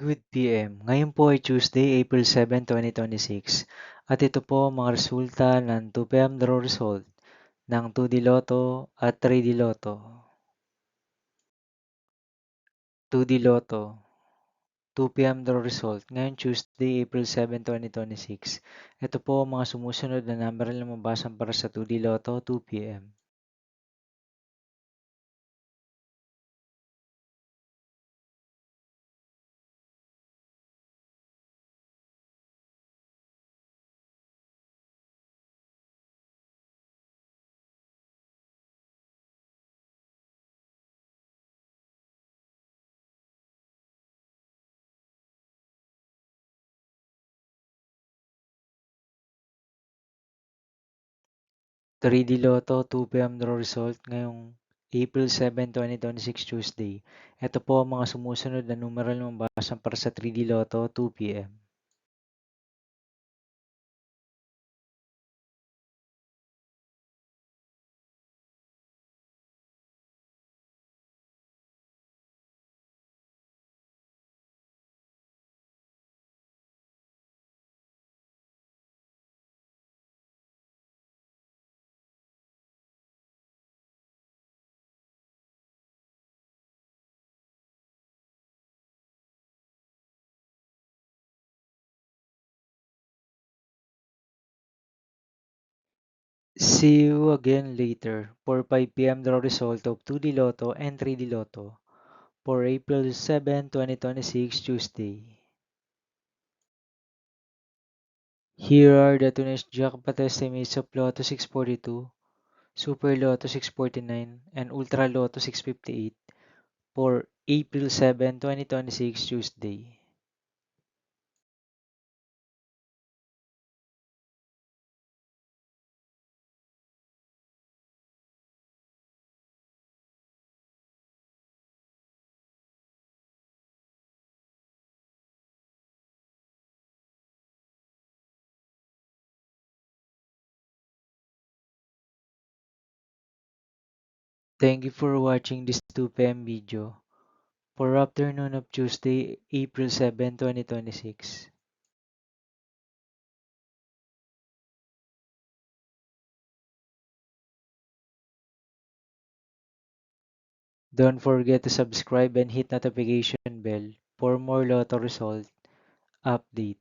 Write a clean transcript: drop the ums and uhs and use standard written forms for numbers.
Good PM. Ngayon po ay Tuesday, April 7, 2026. At ito po ang mga resulta ng 2 PM draw result ng 2D Lotto at 3D Lotto. 2D Lotto, 2 PM draw result ngayon Tuesday, April 7, 2026. Ito po ang mga sumusunod na number na lumabasan para sa 2D Lotto 2 PM. 3D Lotto 2 PM draw result ngayong April 7, 2026 Tuesday. Ito po ang mga sumusunod na numeral na lumabasan para sa 3D Lotto 2 PM. See you again later for 5 PM draw result of 2D Lotto and 3D Lotto for April 7, 2026 Tuesday. Here are the today's jackpot estimates of Lotto 642, Super Lotto 649, and Ultra Lotto 658 for April 7, 2026 Tuesday. Thank you for watching this 2 PM video for afternoon of Tuesday, April 7, 2026. Don't forget to subscribe and hit notification bell for more Lotto result update.